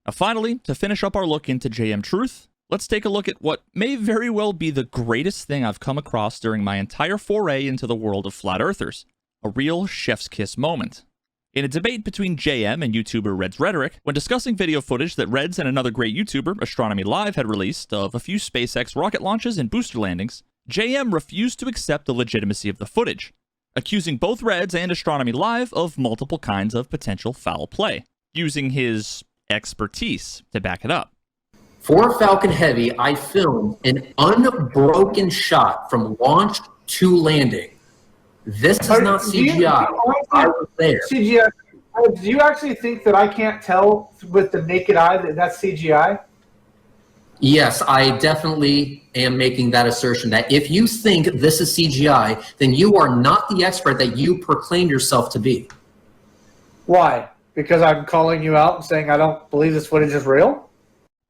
Now finally, to finish up our look into JM Truth, let's take a look at what may very well be the greatest thing I've come across during my entire foray into the world of flat earthers. A real chef's kiss moment. In a debate between JM and YouTuber Red's Rhetoric, when discussing video footage that Reds and another great YouTuber, Astronomy Live, had released of a few SpaceX rocket launches and booster landings, JM refused to accept the legitimacy of the footage, accusing both Reds and Astronomy Live of multiple kinds of potential foul play, using his expertise to back it up. For Falcon Heavy, I filmed an unbroken shot from launch to landing. This is not CGI. I was there. CGI. Do you actually think that I can't tell with the naked eye that that's CGI? Yes, I definitely am making that assertion that if you think this is CGI, then you are not the expert that you proclaim yourself to be. Why? Because I'm calling you out and saying I don't believe this footage is real?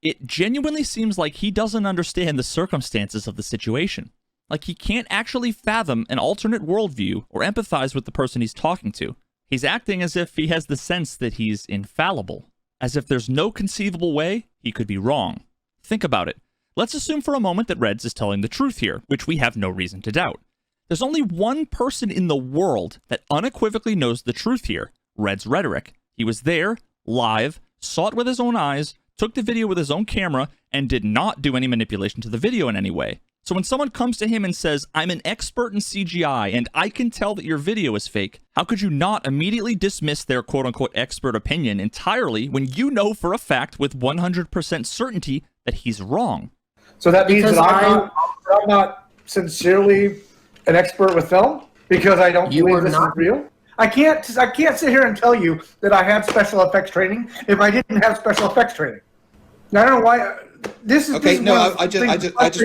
It genuinely seems like he doesn't understand the circumstances of the situation. Like he can't actually fathom an alternate worldview or empathize with the person he's talking to. He's acting as if he has the sense that he's infallible, as if there's no conceivable way he could be wrong. Think about it. Let's assume for a moment that Reds is telling the truth here, which we have no reason to doubt. There's only one person in the world that unequivocally knows the truth here, Red's Rhetoric. He was there, live, saw it with his own eyes, took the video with his own camera, and did not do any manipulation to the video in any way. So when someone comes to him and says, I'm an expert in CGI and I can tell that your video is fake, how could you not immediately dismiss their quote-unquote expert opinion entirely when you know for a fact with 100% certainty that he's wrong? So that means that I'm not sincerely an expert with film because I don't believe this is real? I can't sit here and tell you that I had special effects training if I didn't have special effects training. Now, I don't know why... This is okay. No, I just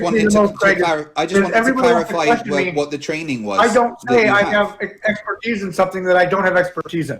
wanted to clarify what the training was. I don't say I have expertise in something that I don't have expertise in.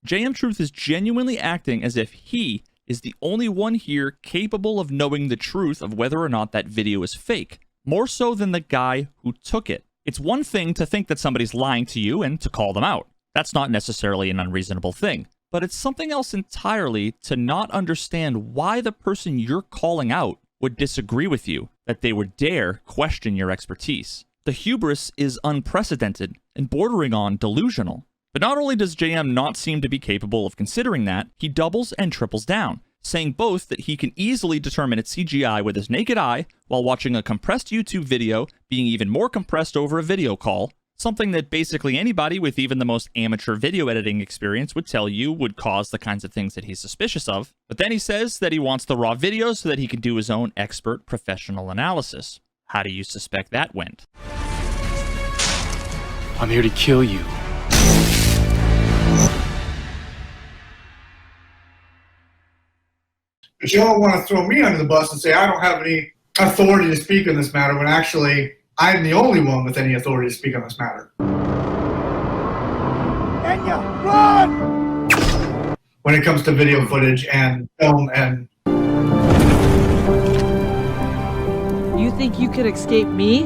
JM Truth is genuinely acting as if he is the only one here capable of knowing the truth of whether or not that video is fake, more so than the guy who took it. It's one thing to think that somebody's lying to you and to call them out. That's not necessarily an unreasonable thing. But it's something else entirely to not understand why the person you're calling out would disagree with you, that they would dare question your expertise. The hubris is unprecedented and bordering on delusional. But not only does JM not seem to be capable of considering that, he doubles and triples down, saying both that he can easily determine it's CGI with his naked eye while watching a compressed YouTube video being even more compressed over a video call, something that basically anybody with even the most amateur video editing experience would tell you would cause the kinds of things that he's suspicious of. But then he says that he wants the raw video so that he can do his own expert professional analysis. How do you suspect that went? I'm here to kill you. But you don't want to throw me under the bus and say I don't have any authority to speak on this matter when actually I'm the only one with any authority to speak on this matter. Enya, run! When it comes to video footage and film and... You think you could escape me?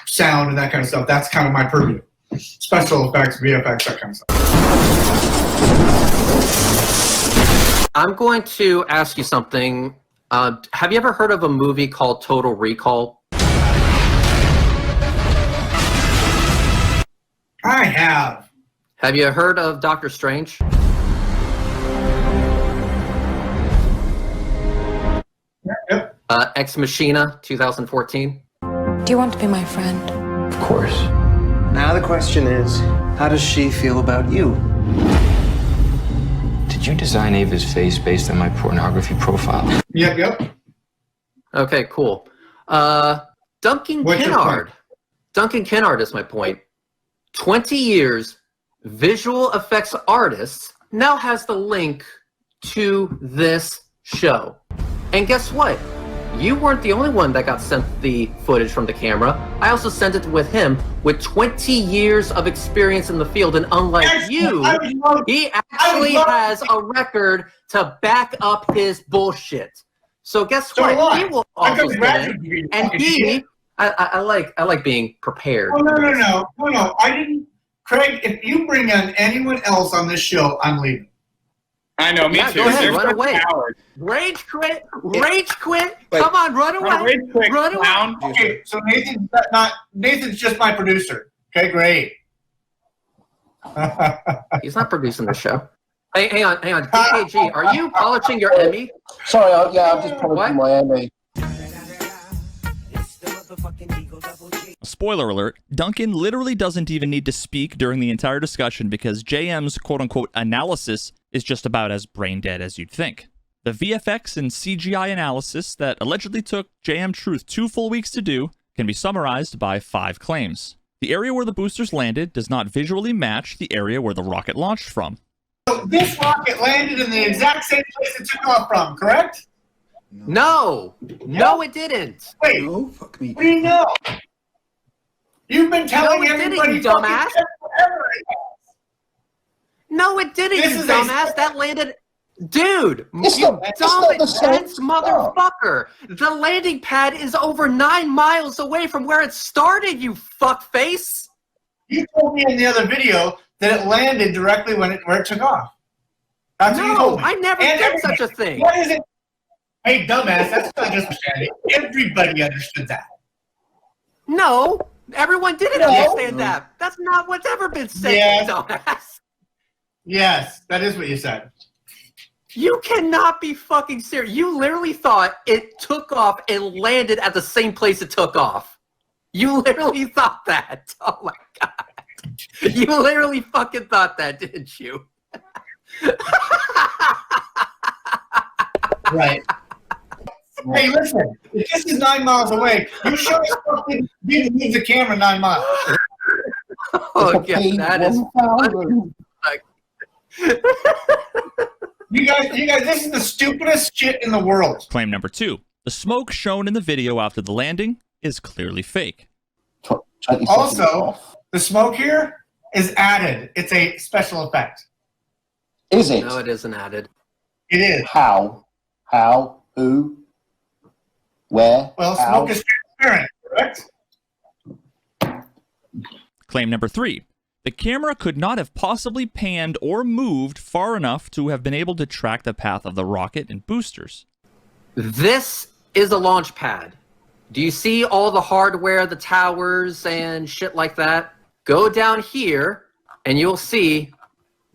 Sound and that kind of stuff, that's kind of my purview. Special effects, VFX, that kind of stuff. I'm going to ask you something. Have you ever heard of a movie called Total Recall? I have. Have you heard of Doctor Strange? Yep. Ex Machina, 2014. Do you want to be my friend? Of course. Now the question is, how does she feel about you? Did you design Ava's face based on my pornography profile? Yep. Okay, cool. Duncan Kennard. Duncan Kennard is my point. 20 years, visual effects artist, now has the link to this show. And guess what? You weren't the only one that got sent the footage from the camera. I also sent it with him with 20 years of experience in the field, and unlike you, he actually has a record to back up his bullshit. So guess what? He will also get it, and he, I like being prepared. No. I didn't Craig, if you bring in anyone else on this show, I'm leaving. I know, me too. Go ahead, run away. Rage quit. Rage quit. Come on, run away. Rage quit, run clown. away. Okay, so Nathan's just my producer. Okay, great. He's not producing the show. Hey, hang on. DKG, are you polishing your Emmy? Sorry, I'm just polishing my Emmy. Spoiler alert, Duncan literally doesn't even need to speak during the entire discussion because JM's quote-unquote analysis is just about as brain-dead as you'd think. The VFX and CGI analysis that allegedly took JM Truth 2 full weeks to do can be summarized by 5 claims. The area where the boosters landed does not visually match the area where the rocket launched from. So this rocket landed in the exact same place it took off from, correct? No, it didn't. Wait, No, fuck me. what do you know? You've been telling No, it everybody, didn't, you dumbass. forever. No, it didn't, This you is dumbass. That landed... Dude, It's you not dumb, the same dense motherfucker. The landing pad is over 9 miles away from where it started, you fuckface. You told me in the other video that it landed directly where it took off. That's what you No, told me. I never And did such a thing. What is it? Hey, dumbass, that's not just understanding. Everybody understood that. No, everyone didn't understand that. That's not what's ever been said, Yes. you dumbass. Yes, that is what you said. You cannot be fucking serious. You literally thought it took off and landed at the same place it took off. You literally thought that. Oh my god. You literally fucking thought that, didn't you? Right. Hey, listen, if this is 9 miles away, you sure as fuck didn't move the camera 9 miles. Oh, yeah, that is... You guys, this is the stupidest shit in the world. Claim number 2. The smoke shown in the video after the landing is clearly fake. Also, the smoke here is added. It's a special effect. Is it? No, it isn't added. It is. How? Who? Where? Well, how? smoke is transparent, correct? Claim number 3. The camera could not have possibly panned or moved far enough to have been able to track the path of the rocket and boosters. This is a launch pad. Do you see all the hardware, the towers, and shit like that? Go down here, and you'll see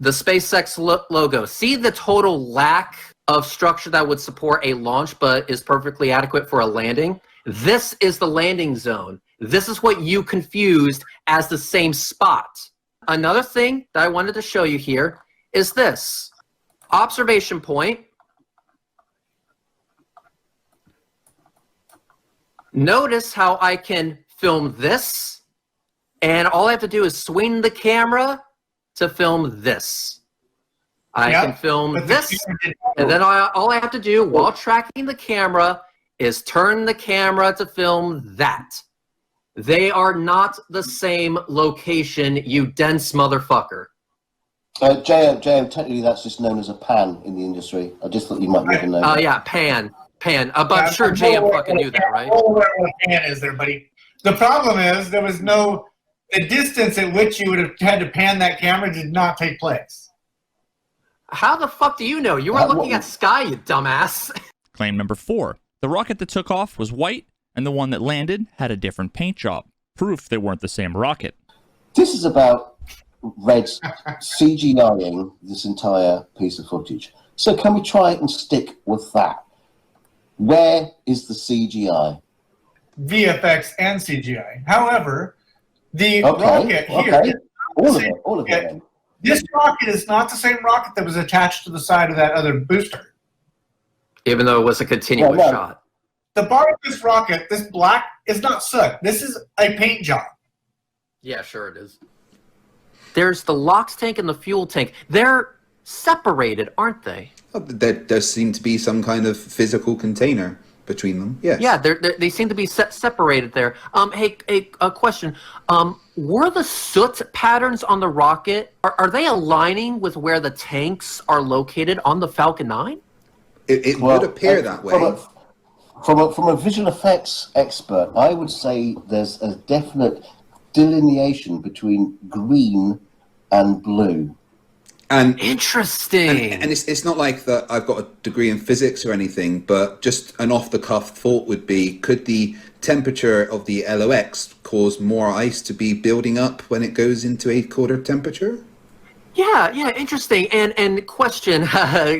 the SpaceX logo. See the total lack of structure that would support a launch, but is perfectly adequate for a landing? This is the landing zone. This is what you confused as the same spot. Another thing that I wanted to show you here is this. Observation point. Notice how I can film this, and all I have to do is swing the camera to film this. I can film this, and then all I have to do while tracking the camera is turn the camera to film that. They are not the same location, you dense motherfucker. JM, technically that's just known as a pan in the industry. I just thought you might never know. Oh, yeah, pan. But I'm sure JM fucking knew that, right? I don't know what a pan is there, buddy. The problem is there was the distance at which you would have had to pan that camera did not take place. How the fuck do you know? You were looking at sky, you dumbass. Claim number 4. The rocket that took off was white, and the one that landed had a different paint job. Proof they weren't the same rocket. This is about Red's CGIing this entire piece of footage. So can we try and stick with that? Where is the CGI? VFX and CGI. However, the rocket here... All of it. This rocket is not the same rocket that was attached to the side of that other booster. Even though it was a continuous shot. The bar of this rocket, this black, is not soot. This is a paint job. Yeah, sure it is. There's the LOX tank and the fuel tank. They're separated, aren't they? Oh, there does seem to be some kind of physical container between them. Yes. Yeah, they seem to be separated there. Hey, a question. Were the soot patterns on the rocket, are they aligning with where the tanks are located on the Falcon 9? It would appear that way. From a visual effects expert, I would say there's a definite delineation between green and blue. And interesting. And it's not like that I've got a degree in physics or anything, but just an off-the-cuff thought would be, could the temperature of the LOX cause more ice to be building up when it goes into a colder temperature? Yeah, interesting. And question,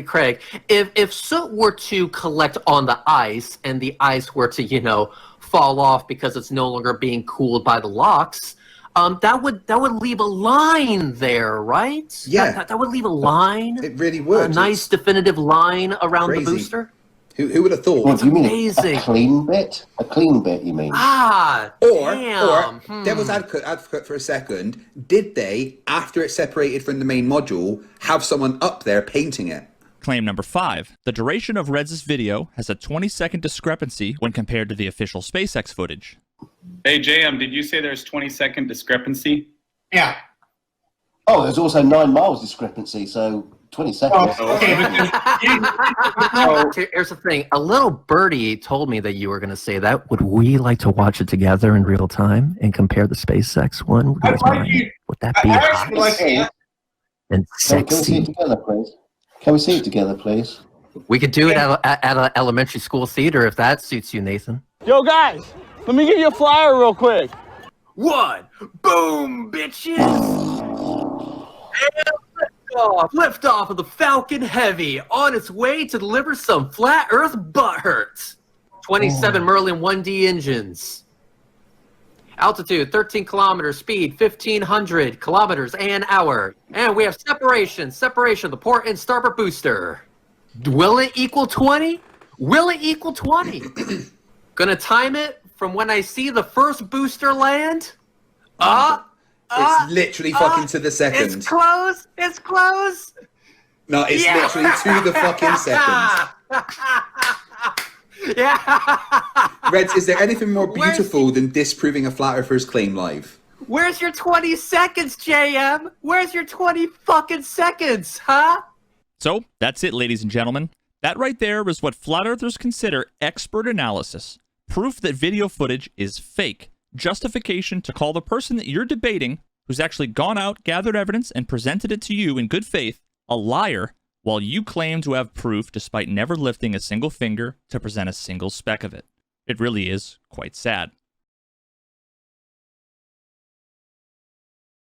Craig, if soot were to collect on the ice and the ice were to, fall off because it's no longer being cooled by the LOX, that would leave a line there, right? Yeah. That would leave a line. It really would. A nice definitive line around crazy. The booster. Who would have thought? What do you mean? Amazing. A clean bit? A clean bit, you mean? Or damn. devil's advocate for a second, did they, after it separated from the main module, have someone up there painting it? Claim number 5. The duration of Reds' video has a 20-second discrepancy when compared to the official SpaceX footage. Hey, JM, did you say there's 20-second discrepancy? Yeah. Oh, there's also 9 miles discrepancy, so 20 seconds. Oh, okay. Here's the thing. A little birdie told me that you were going to say that. Would we like to watch it together in real time and compare the SpaceX one? Would that be hot and Can we see it sexy? together, please? Can we see it together, please? We could do it at an elementary school theater if that suits you, Nathan. Yo, guys, let me give you a flyer real quick. One, boom, bitches! And lift off of the Falcon Heavy on its way to deliver some flat Earth butthurts. 27 Merlin 1D engines. Altitude 13 kilometers, speed 1,500 kilometers an hour. And we have separation of the port and starboard booster. Will it equal 20? Will it equal 20? Gonna time it from when I see the first booster land. It's literally fucking to the second. It's close. It's close. No, it's literally to the fucking second. Yeah. Reds, is there anything more beautiful than disproving a flat earther's claim live? Where's your 20 seconds, JM? Where's your 20 fucking seconds, huh? So, that's it, ladies and gentlemen. That right there is what flat earthers consider expert analysis. Proof that video footage is fake. Justification to call the person that you're debating, who's actually gone out, gathered evidence, and presented it to you in good faith, a liar, while you claim to have proof despite never lifting a single finger to present a single speck of it. It really is quite sad.